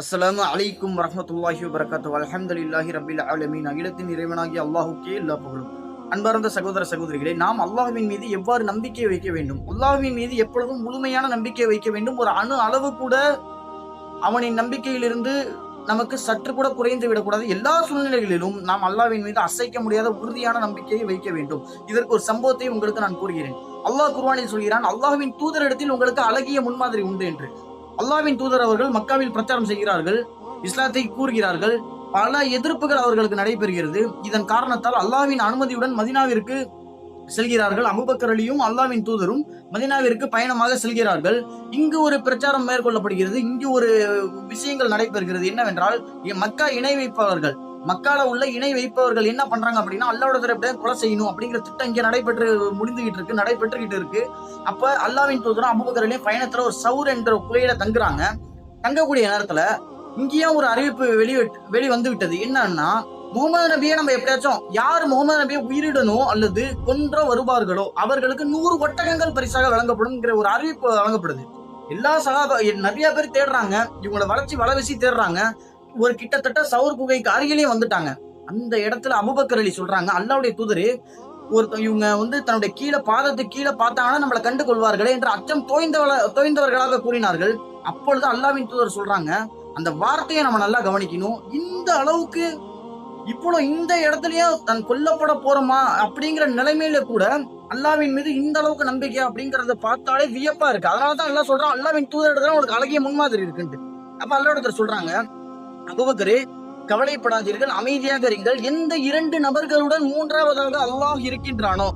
அஸ்ஸலாமு அலைக்கும் வரஹ்மத்துல்லாஹி வபரகாத்துஹு. அல்ஹம்துலில்லாஹி ரப்பில் ஆலமீன். அகிலத்தின் இறைவனாகிய அல்லாஹ்வுக்கே எல்லா புகழும். அன்பார்ந்த சகோதர சகோதரிகளே, நாம் அல்லாஹ்வின் மீது எவ்வாறு நம்பிக்கை வைக்க வேண்டும்? அல்லாஹ்வின் மீது எப்பொழுதும் முழுமையான நம்பிக்கை வைக்க வேண்டும். ஒரு அணு அளவு கூட அவனின் நம்பிக்கையிலிருந்து நமக்கு சற்று கூட குறைந்து விடக்கூடாது. எல்லா சூழ்நிலைகளிலும் நாம் அல்லாஹ்வின் மீது அசைக்க முடியாத உறுதியான நம்பிக்கையை வைக்க வேண்டும். இதற்கு ஒரு சம்பவத்தை உங்களுக்கு நான் கூறுகிறேன். அல்லாஹ் குர்ஆனில் சொல்கிறான், அல்லாஹ்வின் தூதரிடத்தில் உங்களுக்கு அழகிய முன்மாதிரி உண்டு என்று. அல்லாஹ்வின் தூதர் அவர்கள் மக்காவில் பிரச்சாரம் செய்கிறார்கள், இஸ்லாத்தை கூறுகிறார்கள். பல எதிர்ப்புகள் அவர்களுக்கு நடைபெறுகிறது. இதன் காரணத்தால் அல்லாஹ்வின் அனுமதியுடன் மதீனாவிற்கு செல்கிறார்கள். அபூபக்கர் அலியும் அல்லாஹ்வின் தூதரும் மதீனாவிற்கு பயணமாக செல்கிறார்கள். இங்கு ஒரு பிரச்சாரம் மேற்கொள்ளப்படுகிறது. இங்கு ஒரு விஷயங்கள் நடைபெறுகிறது. என்னவென்றால், மக்கா இணை வைப்பவர்கள், மக்கால உள்ள இணை வைப்பவர்கள் என்ன பண்றாங்க அப்படின்னா, அல்லாஹ்வோட தரப்பில் கொலை செய்யணும் அப்படிங்கிற திட்டம் இங்க நடைபெற்றுக்கிட்டு இருக்கு. அப்ப அல்லாஹ்வின் தூதரும் அபூபக்கர் அலியும் பயணத்துல ஒரு சவுர் என்ற குகையில தங்குறாங்க. தங்கக்கூடிய நேரத்துல இங்கேயும் ஒரு அறிவிப்பு வெளி வந்து விட்டது. என்னன்னா, முகமது நபியை நம்ம எப்படியாச்சும் யார் முகமது நபியை உயிரிடணும் அல்லது கொன்ற வருவார்களோ அவர்களுக்கு 100 ஒட்டகங்கள் பரிசாக வழங்கப்படும் ஒரு அறிவிப்பு வழங்கப்படுது. எல்லா நிறைய பேர் தேடுறாங்க, இவங்களை வலை வீசி தேடுறாங்க. ஒரு கிட்டத்தட்ட சவுர் குகைக்கு அருகிலேயே வந்துட்டாங்க. அந்த இடத்துல அபூபக்கர் அலி சொல்றாங்க, அல்லாஹ்வுடைய தூதரே, இவங்க தன்னுடைய பாதத்துக்கு கீழே பார்த்தாங்கன்னா நம்மளை கண்டு கொள்வார்களே என்ற அச்சம் தோய்ந்தவர்களாக கூறினார்கள். அப்பொழுது அல்லாஹ்வின் தூதர் சொல்றாங்க, அந்த வார்த்தையை நம்ம நல்லா கவனிக்கணும். இந்த அளவுக்கு இவ்வளவு இந்த இடத்துலயே தன் கொல்லப்பட போறோமா அப்படிங்கிற நிலைமையில கூட அல்லாஹ்வின் மீது இந்த அளவுக்கு நம்பிக்கை அப்படிங்கறத பார்த்தாலே வியப்பா இருக்கு. அதனாலதான் அல்லாஹ் சொல்றான், அல்லாஹ்வின் தூதரிடத்துல உங்களுக்கு அழகிய முன்மாதிரி இருக்குன்ட்டு. அப்ப அல்லாஹ்வுடைய சொல்றாங்க, அபூபக்கரே, கவலைப்படாதீர்கள், அமைதியாக இருங்கள். எந்த 2 நபர்களுடன் மூன்றாவதாக அல்லாஹ் இருக்கின்றானோ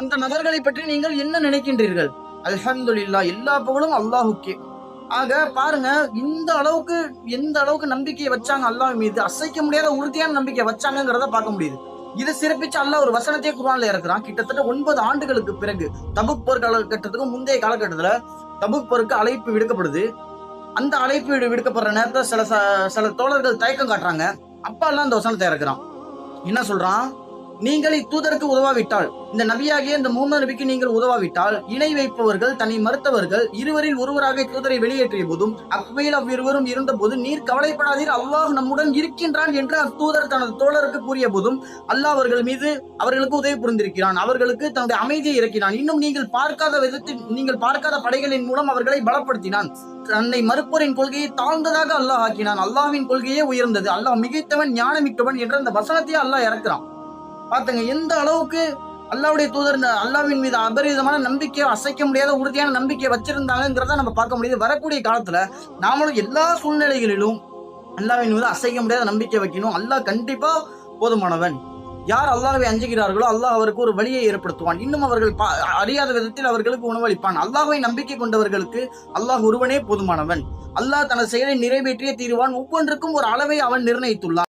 அந்த நபர்களை பற்றி நீங்கள் என்ன நினைக்கின்றீர்கள்? அல்ஹம்துலில்லாஹ், எல்லா புகழும் அல்லாஹுக்கே. ஆக பாருங்க, எந்த அளவுக்கு நம்பிக்கையை வச்சாங்க அல்லாஹ் மீது, அசைக்க முடியாத உறுதியான நம்பிக்கை வச்சாங்கிறத பார்க்க முடியுது. இதை சிறப்பிச்சு அல்லாஹ் ஒரு வசனத்தை குர்ஆன்ல இறக்குறான். கிட்டத்தட்ட 9 ஆண்டுகளுக்கு பிறகு தபுக் போர் காலகட்டத்துக்கு முந்தைய காலகட்டத்துல தபுக் போருக்கு அழைப்பு விடுக்கப்படுது. அந்த அழைப்பு விடுக்கப்படுற நேரத்துல சில தோழர்கள் தயக்கம் காட்டுறாங்க. அப்ப எல்லாம் அந்த வசனத்தை இறக்குறான். என்ன சொல்றான்? நீங்கள் இத்தூதருக்கு உதவாவிட்டால், இந்த நபியாகிய இந்த முகமது நபிக்கு நீங்கள் உதவாவிட்டால், இணை வைப்பவர்கள், தன்னை மறுத்தவர்கள் இருவரில் ஒருவராக தூதரை வெளியேற்றிய போதும் அக்குவையில் அவ்விருவரும் இருந்த போது, நீர் கவலைப்படாதீர், அல்லாஹ் நம்முடன் இருக்கின்றான் என்று அத்தூதர் தனது தோழருக்கு கூறிய போதும் அல்லாஹ் அவர்களுக்கு உதவி புரிந்திருக்கிறான், அவர்களுக்கு தன்னுடைய அமைதியை இறக்கினான். இன்னும் நீங்கள் பார்க்காத படைகளின் மூலம் அவர்களை பலப்படுத்தினான். தன்னை மறுப்போரின் கொள்கையை தாழ்ந்ததாக அல்லாஹ் ஆக்கினான். அல்லாஹ்வின் கொள்கையே உயர்ந்தது. அல்லாஹ் மிகைத்தவன், ஞானமிக்கவன் என்ற அந்த வசனத்தையே அல்லாஹ் இறக்குறான். பாத்துங்க, எந்த அளவுக்கு அல்லாஹ்வுடைய தூதர் அல்லாஹ்வின் மீது அபரிதமான நம்பிக்கை, அசைக்க முடியாத உறுதியான நம்பிக்கை வச்சிருந்தாங்கிறத நம்ம பார்க்க முடியுது. வரக்கூடிய காலத்துல நாமளும் எல்லா சூழ்நிலைகளிலும் அல்லாஹ்வின் மீது அசைக்க முடியாத நம்பிக்கை வைக்கணும். அல்லாஹ் கண்டிப்பா போதுமானவன். யார் அல்லாஹ்வை அஞ்சுகிறார்களோ அல்லாஹ் அவருக்கு ஒரு வழியை ஏற்படுத்துவான். இன்னும் அவர்கள் அறியாத விதத்தில் அவர்களுக்கு உணவளிப்பான். அல்லாஹ்வை நம்பிக்கை கொண்டவர்களுக்கு அல்லாஹ் ஒருவனே போதுமானவன். அல்லாஹ் தனது செயலை நிறைவேற்றியே தீருவான். ஒவ்வொன்றுக்கும் ஒரு அளவை அவன் நிர்ணயித்துள்ளான்.